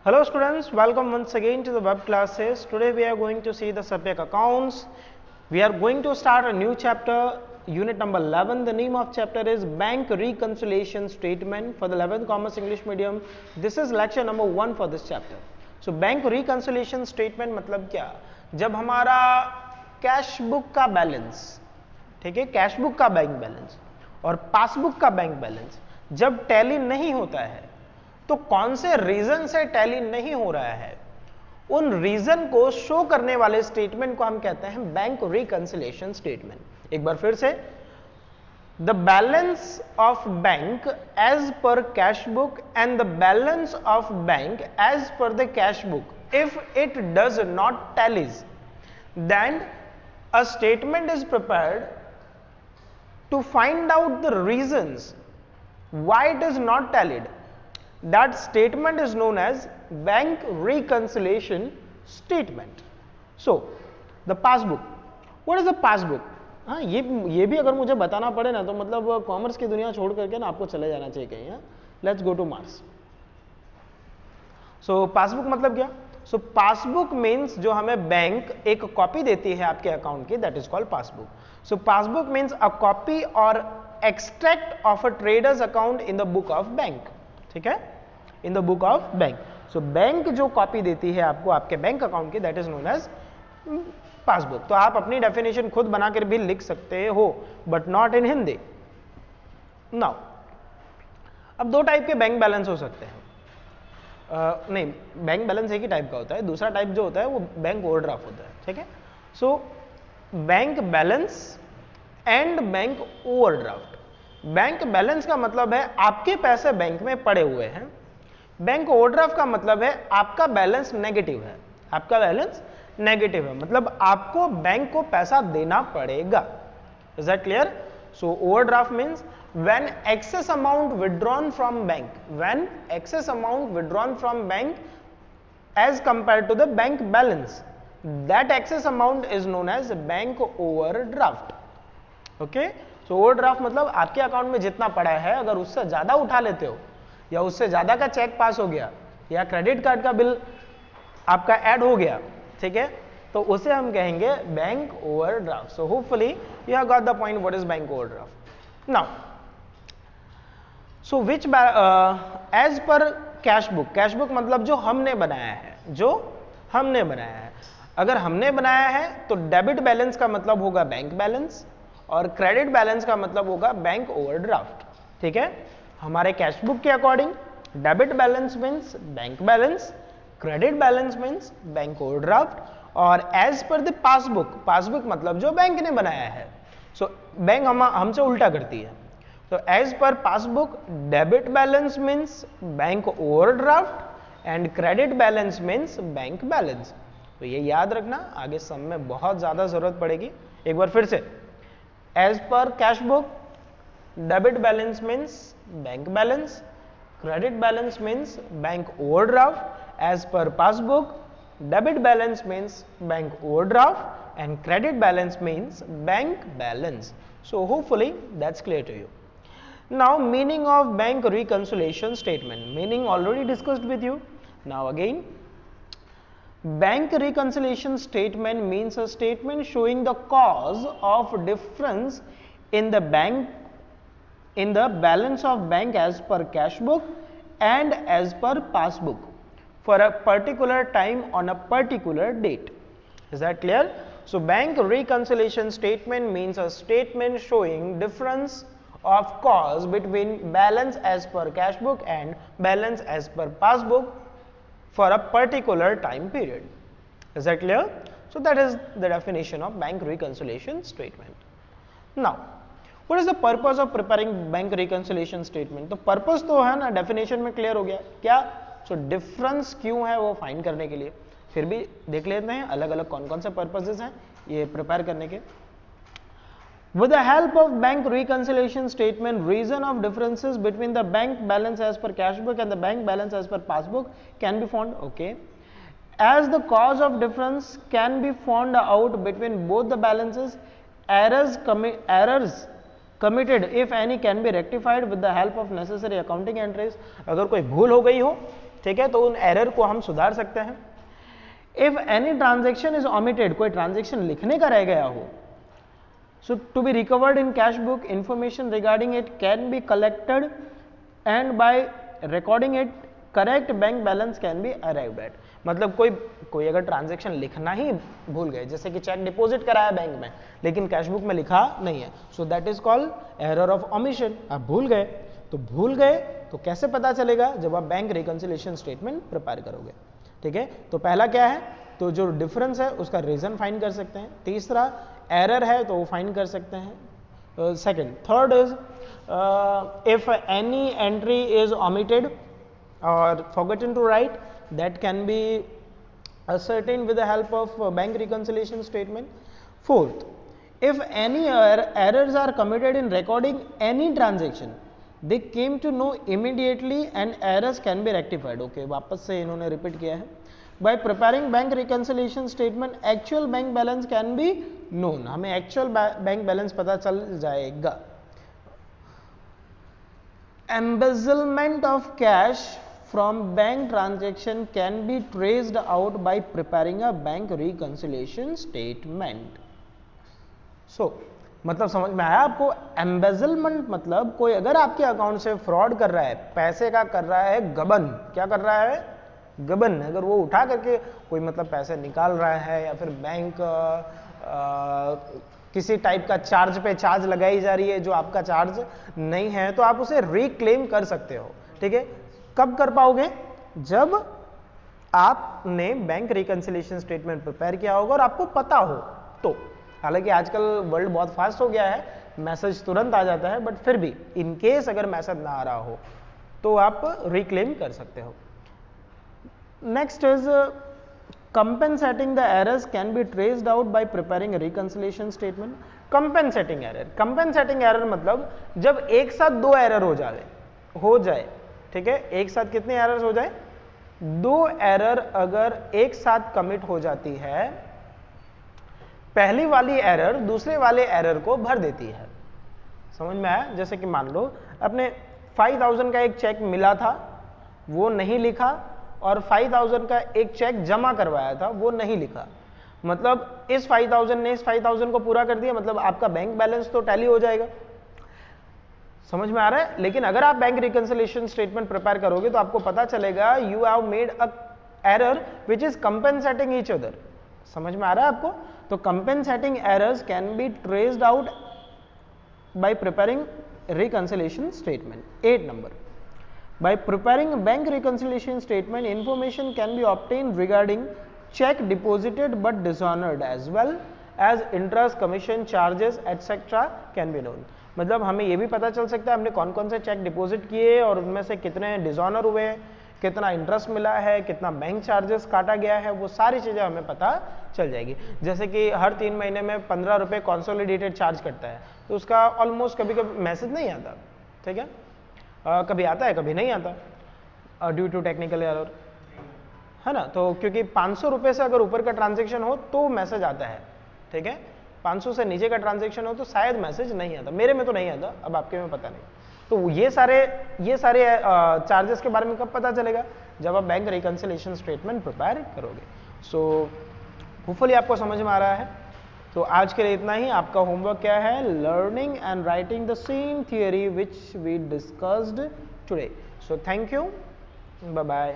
Hello students, welcome once again to the web classes. Today we are going to see the subject accounts. We are going to start a new chapter, unit number 11. The name of chapter is Bank Reconciliation Statement for the 11th Commerce English Medium. This is lecture number 1 for this chapter. So Bank Reconciliation Statement मतलब क्या? जब हमारा cash book का balance, ठीक है, cash book का bank balance और passbook का बैंक बैलेंस जब टैली नहीं होता है तो कौन से रीजन से टैली नहीं हो रहा है, उन रीजन को शो करने वाले स्टेटमेंट को हम कहते हैं बैंक रिकंसिलिएशन स्टेटमेंट। एक बार फिर से, the balance of bank as per cash book and the balance of bank as per the cash book if it does not tallies, then a statement is prepared to find out the reasons why it is not tallied. That statement is known as bank reconciliation statement. So the passbook, what is the passbook? हाँ, ये भी अगर मुझे बताना पड़े ना तो मतलब कॉमर्स की दुनिया छोड़ करके ना आपको चले जाना चाहिए कहीं। Let's go two marks. So passbook मतलब क्या? सो पासबुक मीन्स जो हमें बैंक एक कॉपी देती है आपके अकाउंट की, that is called passbook. So passbook means a copy और extract of a traders account in the book of bank, ठीक है, in the book of bank. So bank जो कॉपी देती है आपको आपके बैंक अकाउंट की, that is known as passbook. तो आप अपनी डेफिनेशन खुद बनाकर भी लिख सकते हो, but not in Hindi. Now अब दो टाइप के बैंक बैलेंस हो सकते हैं। नहीं, बैंक बैलेंस एक ही टाइप का होता है, दूसरा टाइप जो होता है वो बैंक ओवरड्राफ्ट होता है, ठीक है। So bank balance and bank overdraft. Bank balance का मतलब है आपके पैसे बैंक में पड़े हुए हैं, बैंक ओवरड्राफ्ट का मतलब है आपका बैलेंस नेगेटिव है, आपका बैलेंस नेगेटिव है, मतलब आपको बैंक को पैसा देना पड़ेगा। Is that clear? So overdraft means when excess amount withdrawn from bank, when excess amount withdrawn from bank as compared to the bank balance, that excess amount is known as bank overdraft. okay, so overdraft मतलब आपके account में जितना पड़ा है अगर उससे ज्यादा उठा लेते हो या उससे ज्यादा का चेक पास हो गया या क्रेडिट कार्ड का बिल आपका ऐड हो गया, ठीक है, तो उसे हम कहेंगे bank overdraft. So hopefully you have got the point what is bank overdraft. Now so which as per cash book, cash book मतलब जो हमने बनाया है, जो हमने बनाया है। अगर हमने बनाया है तो डेबिट बैलेंस का मतलब होगा बैंक बैलेंस और क्रेडिट बैलेंस का मतलब होगा बैंक ओवरड्राफ्ट, ठीक है। हमारे कैश बुक के according debit balance means bank balance, credit balance means bank overdraft और as per the passbook, passbook मतलब जो बैंक ने बनाया है। सो बैंक हमसे उल्टा करती है। So as per passbook, debit balance means bank overdraft and credit balance means bank balance. तो ये याद रखना, आगे सम में बहुत ज्यादा जरूरत पड़ेगी। एक बार फिर से, as per cash book, debit balance means bank balance, credit balance means bank overdraft. As per passbook, debit balance means bank overdraft and credit balance means bank balance. So hopefully that's clear to you. Now meaning of bank reconciliation statement, meaning already discussed with you. Now again, bank reconciliation statement means a statement showing the cause of difference in the bank, in the balance of bank as per cash book and as per passbook for a particular time on a particular date. Is that clear? So bank reconciliation statement means a statement showing difference of cause between balance as per cash book and balance as per passbook for a particular time period. Is that clear? So that is the definition of bank reconciliation statement. Now what is the purpose of preparing bank reconciliation statement? तो purpose तो है ना, definition में clear हो गया क्या? So difference क्यों है वो find करने के लिए, फिर भी देख लेते हैं अलग अलग कौन कौन से purposes हैं ये prepare करने के। With the help of bank reconciliation statement, reason of differences between the bank balance as per cash book and the bank balance as per passbook can be found. Okay, as the cause of difference can be found out between both the balances, errors committed if any can be rectified with the help of necessary accounting entries. अगर कोई भूल हो गई हो ठीक है, तो उन एरर को हम सुधार सकते हैं। If any transaction is omitted, कोई ट्रांजेक्शन लिखने का रह गया हो, so to be recovered in cash book, information regarding it can be collected and by recording it correct bank balance can be arrived at। मतलब कोई अगर ट्रांजैक्शन लिखना ही भूल गए, जैसे कि चेक डिपॉजिट कराया बैंक में लेकिन कैश बुक में लिखा नहीं है, so that is called error of omission. आप भूल गए तो कैसे पता चलेगा? जब आप बैंक रिकंसिलिएशन स्टेटमेंट प्रिपेयर करोगे। ठीक है, तो पहला क्या है, तो जो डिफरेंस है उसका रीजन फाइंड कर सकते हैं। तीसरा एरर है तो वो फाइंड कर सकते हैं। Second, third is if any entry is omitted और forgotten to write, that can be ascertained with the help of bank reconciliation statement. Fourth, if any errors are committed in recording any transaction, they came to know immediately and errors can be rectified। Okay, वापस से इन्होंने repeat किया है। By preparing bank reconciliation statement, actual bank balance can be known। हमें actual bank balance पता चल जाएगा। Embezzlement of cash from bank transaction can be traced out by preparing a bank reconciliation statement। So, मतलब समझ में आया आपको? Embezzlement मतलब कोई अगर आपके अकाउंट से फ्रॉड कर रहा है, पैसे का कर रहा है गबन, क्या कर रहा है? गबन। अगर वो उठा करके कोई मतलब पैसे निकाल रहा है या फिर बैंक किसी टाइप का चार्ज पे चार्ज लगाई जा रही है जो आपका चार्ज नहीं है, तो आप उसे रिक्लेम कर सकते हो। ठीक है, कब कर पाओगे? जब आपने बैंक रिकंसिलिएशन स्टेटमेंट प्रिपेयर किया होगा और आपको पता हो तो। हालांकि आजकल वर्ल्ड बहुत फास्ट हो गया है, मैसेज तुरंत आ जाता है, बट फिर भी इन केस अगर मैसेज ना आ रहा हो तो आप रिक्लेम कर सकते हो। Next is compensating the errors can be traced out by preparing a reconciliation statement। compensating error मतलब जब एक साथ दो एरर हो जाए, ठीक है, एक साथ कितने एरर्स हो जाए? दो एरर अगर एक साथ कमिट हो जाती है, पहली वाली एरर दूसरे वाले एरर को भर देती है। समझ में आया? जैसे कि मान लो अपने 5000 का एक चेक मिला था, वो नहीं लिखा, और 5000 का एक चेक जमा करवाया था, वो नहीं लिखा। मतलब इस 5000 ने इस 5000 को पूरा कर दिया, मतलब आपका बैंक बैलेंस तो टैली हो जाएगा। समझ में आ रहा है? लेकिन अगर आप बैंक रिकंसिलिएशन स्टेटमेंट प्रिपेयर करोगे तो आपको पता चलेगा you have made a error which is compensating each other. समझ में आ रहा है आपको? तो compensating errors can be traced out by preparing reconciliation statement. 8 number, by preparing bank reconciliation statement, information can be obtained regarding check deposited but dishonored as well as interest, commission, charges etc. can be known। मतलब हमें ये भी पता चल सकता है हमने कौन कौन से चेक डिपॉजिट किए और उनमें से कितने डिसऑनर हुए, कितना इंटरेस्ट मिला है, कितना बैंक चार्जेस काटा गया है, वो सारी चीज़ें हमें पता चल जाएगी। जैसे कि हर 3 महीने में 15 रुपये कॉन्सोलिडेटेड चार्ज कटता है, तो उसका ऑलमोस्ट कभी कभी मैसेज नहीं आता। ठीक है, कभी आता है कभी नहीं आता, ड्यू टू टेक्निकल एरर, है ना। तो क्योंकि 500 रुपये से अगर ऊपर का ट्रांजैक्शन हो तो मैसेज आता है। ठीक है, 500 से नीचे का ट्रांजैक्शन हो तो शायद मैसेज नहीं आता। मेरे में तो नहीं आता, अब आपके में पता नहीं। तो ये सारे चार्जेस के बारे में कब पता चलेगा? जब आप बैंक रिकंसिलिएशन स्टेटमेंट प्रिपेयर करोगे। सो होपफुली आपको समझ में आ रहा है। तो आज के लिए इतना ही। आपका होमवर्क क्या है? Learning and writing the same theory which we discussed today. So thank you, bye bye.